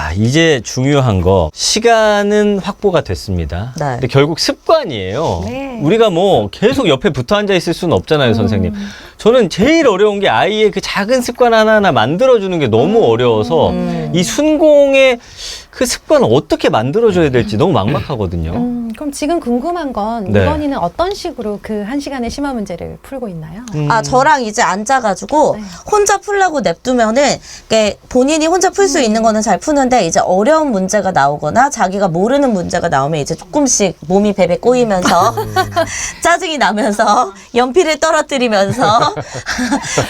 자, 이제 중요한 거 시간은 확보가 됐습니다. 네. 근데 결국 습관이에요. 네. 우리가 뭐 계속 옆에 붙어 앉아 있을 수는 없잖아요, 선생님. 저는 제일 어려운 게 아이의 그 작은 습관 하나하나 만들어주는 게 너무 어려워서 이 순공의 그 습관을 어떻게 만들어줘야 될지 너무 막막하거든요. 그럼 지금 궁금한 건 네. 이건희는 어떤 식으로 그 1시간의 심화 문제를 풀고 있나요? 아, 저랑 이제 앉아가지고 네. 혼자 풀라고 냅두면은 이게 본인이 혼자 풀 수 있는 거는 잘 푸는데 이제 어려운 문제가 나오거나 자기가 모르는 문제가 나오면 이제 조금씩 몸이 베베 꼬이면서 짜증이 나면서 연필을 떨어뜨리면서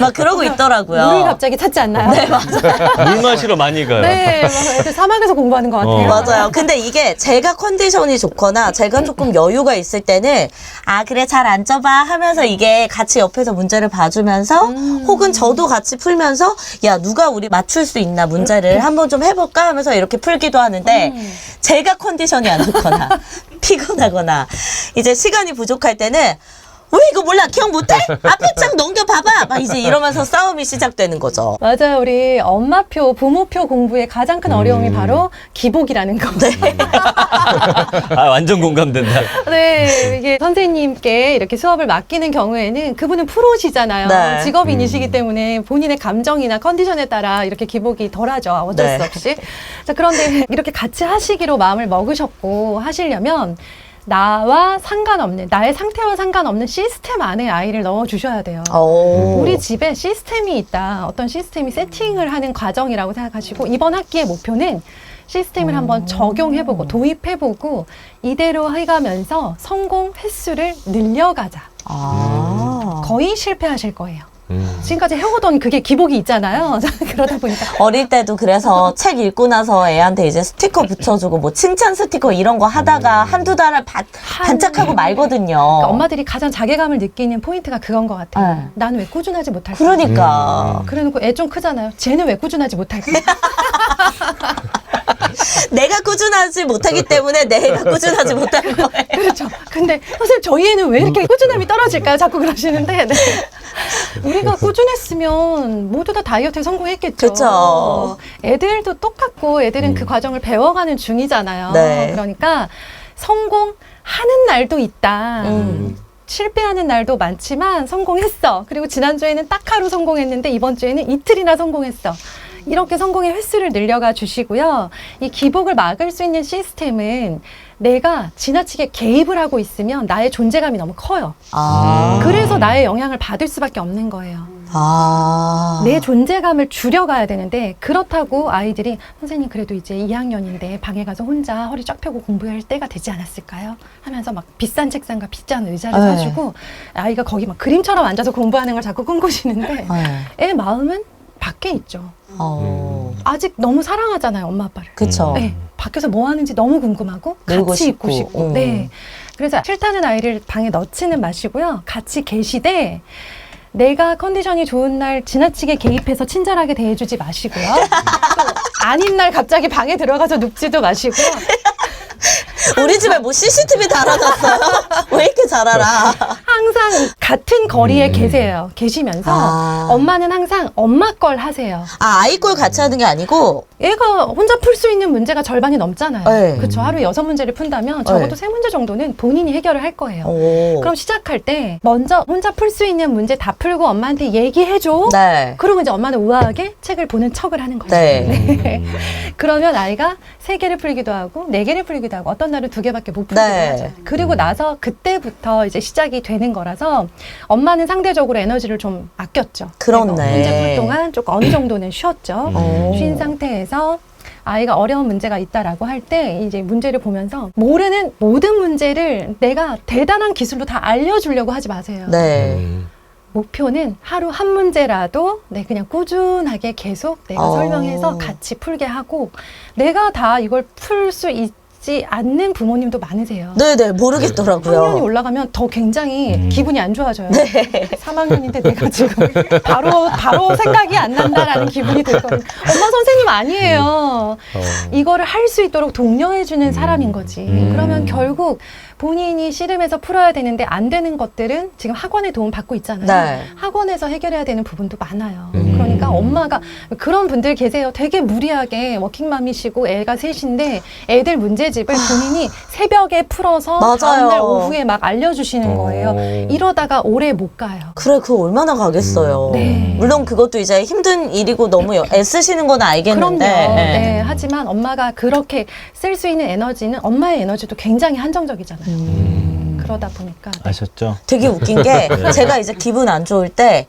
막 그러고 있더라고요. 물을 갑자기 찾지 않나요? 네, 맞아요. 물 마시러 많이 가요. 네, 막 애들 사막에서 공부하는 것 같아요. 맞아요. 근데 이게 제가 컨디션이 좋거나 제가 조금 여유가 있을 때는 아 그래 잘 앉아봐 하면서 이게 같이 옆에서 문제를 봐주면서 혹은 저도 같이 풀면서 야 누가 우리 맞출 수 있나 문제를 한번 좀 해볼까 하면서 이렇게 풀기도 하는데 제가 컨디션이 안 좋거나 피곤하거나 이제 시간이 부족할 때는 왜 이거 몰라 기억 못해? 앞에 장 넘겨봐봐 막 이제 이러면서 싸움이 시작되는 거죠. 맞아요. 우리 엄마표, 부모표 공부의 가장 큰 어려움이 바로 기복이라는 거. 아, 완전 공감된다. 네, 이게 선생님께 이렇게 수업을 맡기는 경우에는 그분은 프로시잖아요. 네. 직업인이시기 때문에 본인의 감정이나 컨디션에 따라 이렇게 기복이 덜하죠. 어쩔 네. 수 없이. 자, 그런데 이렇게 같이 하시기로 마음을 먹으셨고 하시려면 나와 상관없는, 나의 상태와 상관없는 시스템 안에 아이를 넣어주셔야 돼요. 오. 우리 집에 시스템이 있다. 어떤 시스템이 세팅을 하는 과정이라고 생각하시고 이번 학기의 목표는 시스템을 한번 적용해보고 도입해보고 이대로 해가면서 성공 횟수를 늘려가자. 아. 거의 실패하실 거예요. 지금까지 해오던 그게 기복이 있잖아요. 그러다 보니까 어릴 때도 그래서 책 읽고 나서 애한테 이제 스티커 붙여주고 뭐 칭찬 스티커 이런 거 하다가 한두 달을 반짝하고 말거든요. 그러니까 엄마들이 가장 자괴감을 느끼는 포인트가 그건 것 같아요. 네. 나는 왜 꾸준하지 못할까? 그러니까 그래놓고 애 좀 크잖아요. 쟤는 왜 꾸준하지 못할까? 내가 꾸준하지 못하기 때문에 내가 꾸준하지 못할 거예요. 그렇죠. 근데 선생님 저희 애는 왜 이렇게 꾸준함이 떨어질까요? 자꾸 그러시는데 네. 우리가 꾸준했으면 모두 다 다이어트에 성공했겠죠. 그쵸. 애들도 똑같고 애들은 그 과정을 배워가는 중이잖아요. 네. 그러니까 성공하는 날도 있다. 실패하는 날도 많지만 성공했어. 그리고 지난주에는 딱 하루 성공했는데 이번 주에는 이틀이나 성공했어. 이렇게 성공의 횟수를 늘려가 주시고요. 이 기복을 막을 수 있는 시스템은 내가 지나치게 개입을 하고 있으면 나의 존재감이 너무 커요. 아. 그래서 나의 영향을 받을 수밖에 없는 거예요. 아. 내 존재감을 줄여가야 되는데 그렇다고 아이들이 선생님 그래도 이제 2학년인데 방에 가서 혼자 허리 쫙 펴고 공부할 때가 되지 않았을까요? 하면서 막 비싼 책상과 비싼 의자를 네. 사주고 아이가 거기 막 그림처럼 앉아서 공부하는 걸 자꾸 꿈꾸시는데 애 마음은 밖에 있죠. 아직 너무 사랑하잖아요, 엄마 아빠를. 그쵸. 네, 밖에서 뭐 하는지 너무 궁금하고 놀고 같이 있고 싶고. 싶고. 네. 그래서 싫다는 아이를 방에 넣지는 마시고요. 같이 계시되 내가 컨디션이 좋은 날 지나치게 개입해서 친절하게 대해주지 마시고요. 또 아닌 날 갑자기 방에 들어가서 눕지도 마시고요. 우리 집에 뭐 CCTV 달아놨어요? 왜 이렇게 잘 알아? 항상 같은 거리에 계시면서 아. 엄마는 항상 엄마 걸 하세요. 아, 아이 꼴 같이 하는 게 아니고? 얘가 혼자 풀 수 있는 문제가 절반이 넘잖아요. 네. 그렇죠. 하루에 6문제를 푼다면 적어도 네. 3문제 정도는 본인이 해결을 할 거예요. 오. 그럼 시작할 때 먼저 혼자 풀 수 있는 문제 다 풀고 엄마한테 얘기해줘. 네. 그러면 이제 엄마는 우아하게 책을 보는 척을 하는 거죠. 네. 그러면 아이가 3개를 풀기도 하고 4개를 풀기도 하고 어떤 날은 2개밖에 못 풀기도 네. 하죠. 그리고 나서 그때부터 이제 시작이 되는 거라서 엄마는 상대적으로 에너지를 좀 아꼈죠. 그렇네. 그래서 문제 풀 동안 조금 어느 정도는 쉬었죠. 오. 쉰 상태에서 아이가 어려운 문제가 있다라고 할 때 이제 문제를 보면서 모르는 모든 문제를 내가 대단한 기술로 다 알려주려고 하지 마세요. 네. 목표는 하루 한 문제라도 그냥 꾸준하게 계속 내가 설명해서 같이 풀게 하고 내가 다 이걸 풀 수 있지 않는 부모님도 많으세요. 네네, 모르겠더라고요. 학년이 올라가면 더 굉장히 기분이 안 좋아져요. 네. 3학년인데 내가 지금 바로 생각이 안 난다라는 기분이 들거든요. 엄마 선생님 아니에요. 이거를 할 수 있도록 독려해주는 사람인 거지. 그러면 결국 본인이 씨름해서 풀어야 되는데 안 되는 것들은 지금 학원의 도움 받고 있잖아요. 네. 학원에서 해결해야 되는 부분도 많아요. 그러니까 엄마가 그런 분들 계세요. 되게 무리하게 워킹맘이시고 애가 셋인데 애들 문제집을 본인이 새벽에 풀어서 맞아요. 다음날 오후에 막 알려주시는 거예요. 이러다가 오래 못 가요. 그래, 그거 얼마나 가겠어요. 네. 물론 그것도 이제 힘든 일이고 너무 애쓰시는 건 알겠는데. 그럼요. 네. 네. 하지만 엄마가 그렇게 쓸 수 있는 에너지는 엄마의 에너지도 굉장히 한정적이잖아요. 그러다 보니까 네. 아셨죠? 되게 웃긴 게 제가 이제 기분 안 좋을 때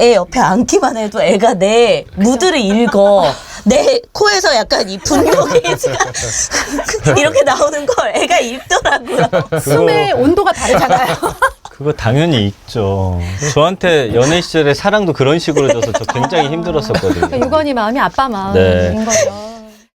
애 옆에 앉기만 해도 애가 내 무드를 읽어. 내 코에서 약간 이 분노 게이지가 이렇게 나오는 걸 애가 읽더라고요. 숨의 온도가 다르잖아요. 그거 당연히 있죠. 저한테 연애 시절에 사랑도 그런 식으로 줘서 저 굉장히 힘들었었거든요. 그러니까 유건이 마음이 아빠 마음인 네. 거죠.